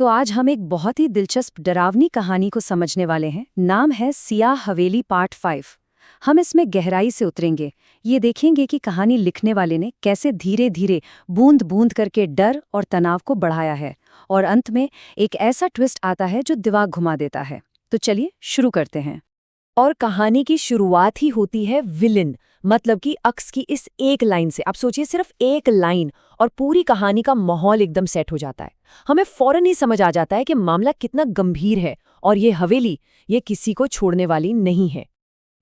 तो आज हम एक बहुत ही दिलचस्प डरावनी कहानी को समझने वाले हैं। नाम है सियाह हवेली पार्ट 5। हम इसमें गहराई से उतरेंगे, ये देखेंगे कि कहानी लिखने वाले ने कैसे धीरे धीरे बूंद बूंद करके डर और तनाव को बढ़ाया है, और अंत में एक ऐसा ट्विस्ट आता है जो दिमाग घुमा देता है। तो चलिए शुरू करते हैं। और कहानी की शुरुआत ही होती है विलन, मतलब कि अक्स की इस एक लाइन से। आप सोचिए, सिर्फ एक लाइन और पूरी कहानी का माहौल एकदम सेट हो जाता है। हमें फौरन ही समझ आ जाता है कि मामला कितना गंभीर है और ये हवेली ये किसी को छोड़ने वाली नहीं है।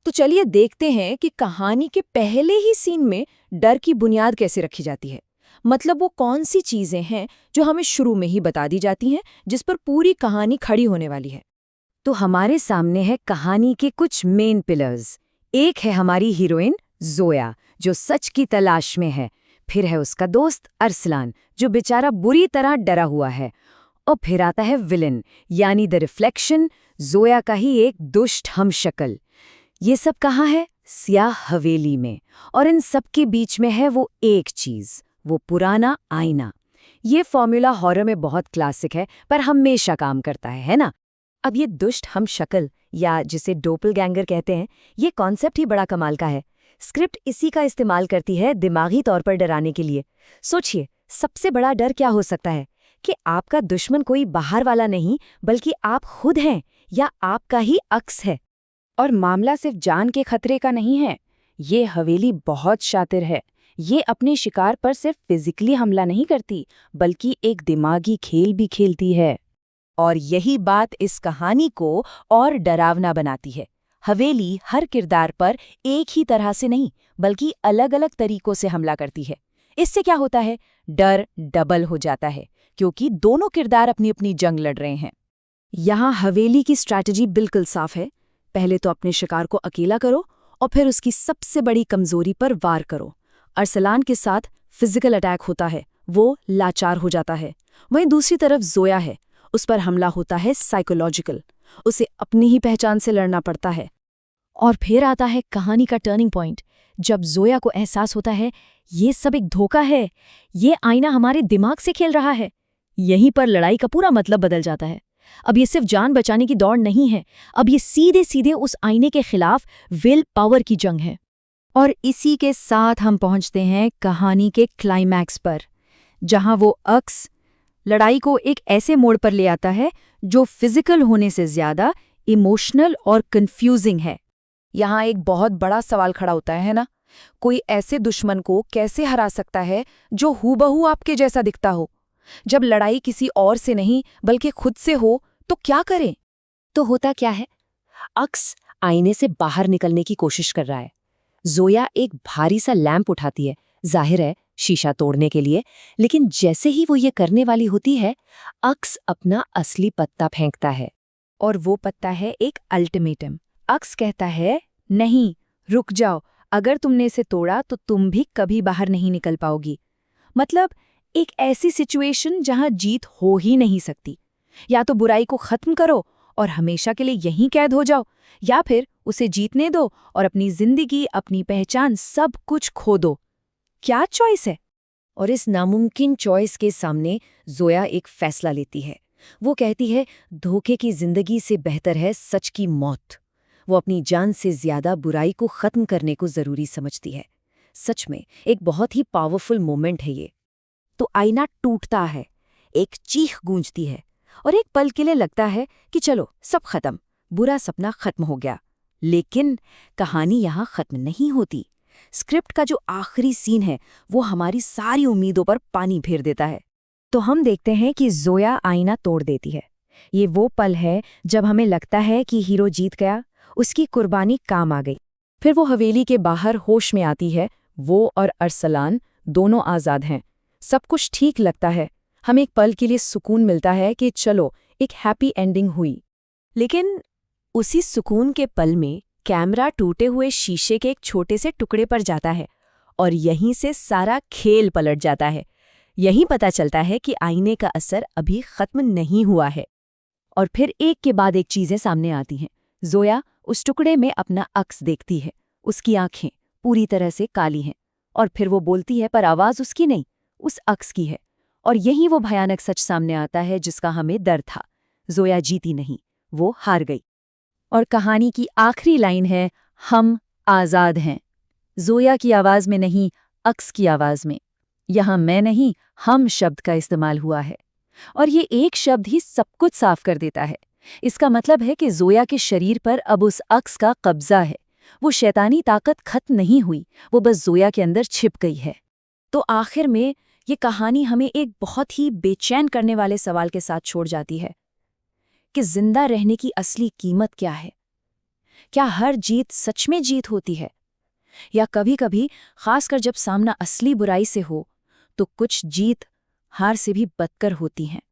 तो चलिए देखते हैं कि कहानी के पहले ही सीन में डर की बुनियाद कैसे रखी जाती है। मतलब वो कौन सी चीजें हैं जो हमें शुरू में ही बता दी जाती हैं, जिस पर पूरी कहानी खड़ी होने वाली है। तो हमारे सामने है कहानी के कुछ मेन पिलर्स। एक है हमारी हीरोइन जोया, जो सच की तलाश में है। फिर है उसका दोस्त अरसलान, जो बेचारा बुरी तरह डरा हुआ है। और फिर आता है विलन, यानी द रिफ्लेक्शन, जोया का ही एक दुष्ट हमशक्ल। ये सब कहाँ है? सियाह हवेली में। और इन सब के बीच में है वो एक चीज, वो पुराना आईना। ये फॉर्मूला हॉरर में बहुत क्लासिक है, पर हमेशा काम करता है ना? अब ये दुष्ट हमशक्ल, या जिसे डोपलगैंगर कहते हैं, ये कॉन्सेप्ट ही बड़ा कमाल का है। स्क्रिप्ट इसी का इस्तेमाल करती है दिमागी तौर पर डराने के लिए। सोचिए, सबसे बड़ा डर क्या हो सकता है? कि आपका दुश्मन कोई बाहर वाला नहीं, बल्कि आप खुद हैं, या आपका ही अक्स है। और मामला सिर्फ जान के खतरे का नहीं है। ये हवेली बहुत शातिर है। ये अपने शिकार पर सिर्फ फिजिकली हमला नहीं करती, बल्कि एक दिमागी खेल भी खेलती है। और यही बात इस कहानी को और डरावना बनाती है। हवेली हर किरदार पर एक ही तरह से नहीं, बल्कि अलग अलग तरीकों से हमला करती है। इससे क्या होता है? डर डबल हो जाता है, क्योंकि दोनों किरदार अपनी अपनी जंग लड़ रहे हैं। यहाँ हवेली की स्ट्रैटेजी बिल्कुल साफ है। पहले तो अपने शिकार को अकेला करो, और फिर उसकी सबसे बड़ी कमजोरी पर वार करो। अरसलान के साथ फिजिकल अटैक होता है, वो लाचार हो जाता है। वहीं दूसरी तरफ जोया है, उस पर हमला होता है साइकोलॉजिकल। उसे अपनी ही पहचान से लड़ना पड़ता है। और फिर आता है कहानी का टर्निंग पॉइंट, जब जोया को एहसास होता है ये सब एक धोखा है, ये आईना हमारे दिमाग से खेल रहा है। यहीं पर लड़ाई का पूरा मतलब बदल जाता है। अब ये सिर्फ जान बचाने की दौड़ नहीं है, अब ये सीधे सीधे उस आईने के खिलाफ विल पावर की जंग है। और इसी के साथ हम पहुंचते हैं कहानी के क्लाइमैक्स पर, जहां वो अक्स लड़ाई को एक ऐसे मोड़ पर ले आता है जो फिजिकल होने से ज्यादा इमोशनल और कंफ्यूजिंग है। यहाँ एक बहुत बड़ा सवाल खड़ा होता है ना? कोई ऐसे दुश्मन को कैसे हरा सकता है जो हूबहू आपके जैसा दिखता हो? जब लड़ाई किसी और से नहीं बल्कि खुद से हो, तो क्या करें? तो होता क्या है? अक्स आईने से बाहर निकलने की कोशिश कर रहा है। जोया एक भारी सा लैंप उठाती है, जाहिर है शीशा तोड़ने के लिए। लेकिन जैसे ही वो ये करने वाली होती है, अक्स अपना असली पत्ता फेंकता है। और वो पत्ता है एक अल्टीमेटम। अक्स कहता है, नहीं, रुक जाओ, अगर तुमने इसे तोड़ा तो तुम भी कभी बाहर नहीं निकल पाओगी। मतलब एक ऐसी सिचुएशन जहां जीत हो ही नहीं सकती। या तो बुराई को खत्म करो और हमेशा के लिए यहीं कैद हो जाओ, या फिर उसे जीतने दो और अपनी जिंदगी, अपनी पहचान, सब कुछ खो दो। क्या चॉइस है? और इस नामुमकिन चॉइस के सामने जोया एक फैसला लेती है। वो कहती है, धोखे की जिंदगी से बेहतर है सच की मौत। वो अपनी जान से ज्यादा बुराई को खत्म करने को जरूरी समझती है। सच में एक बहुत ही पावरफुल मोमेंट है ये। तो आईना टूटता है, एक चीख गूंजती है, और एक पल के लिए लगता है कि चलो सब खत्म, बुरा सपना खत्म हो गया। लेकिन कहानी यहाँ खत्म नहीं होती। स्क्रिप्ट का जो आखिरी सीन है, वो हमारी सारी उम्मीदों पर पानी फेर देता है। तो हम देखते हैं कि जोया आईना तोड़ देती है। ये वो पल है जब हमें लगता है कि हीरो जीत गया, उसकी कुर्बानी काम आ गई। फिर वो हवेली के बाहर होश में आती है। वो और अरसलान दोनों आज़ाद हैं। सब कुछ ठीक लगता है। हमें एक पल के लिए सुकून मिलता है कि चलो एक हैप्पी एंडिंग हुई। लेकिन उसी सुकून के पल में कैमरा टूटे हुए शीशे के एक छोटे से टुकड़े पर जाता है, और यहीं से सारा खेल पलट जाता है। यहीं पता चलता है कि आईने का असर अभी खत्म नहीं हुआ है। और फिर एक के बाद एक चीजें सामने आती हैं। जोया उस टुकड़े में अपना अक्स देखती है। उसकी आंखें पूरी तरह से काली हैं। और फिर वो बोलती है, पर आवाज उसकी नहीं, उस अक्स की है। और यही वो भयानक सच सामने आता है जिसका हमें डर था। जोया जीती नहीं, वो हार गई। और कहानी की आखिरी लाइन है, हम आज़ाद हैं। जोया की आवाज़ में नहीं, अक्स की आवाज़ में। यहाँ मैं नहीं, हम शब्द का इस्तेमाल हुआ है। और ये एक शब्द ही सब कुछ साफ कर देता है। इसका मतलब है कि जोया के शरीर पर अब उस अक्स का कब्जा है। वो शैतानी ताकत खत्म नहीं हुई, वो बस जोया के अंदर छिप गई है। तो आखिर में ये कहानी हमें एक बहुत ही बेचैन करने वाले सवाल के साथ छोड़ जाती है कि जिंदा रहने की असली कीमत क्या है? क्या हर जीत सच में जीत होती है? या कभी-कभी, खासकर जब सामना असली बुराई से हो, तो कुछ जीत हार से भी बदतर होती हैं।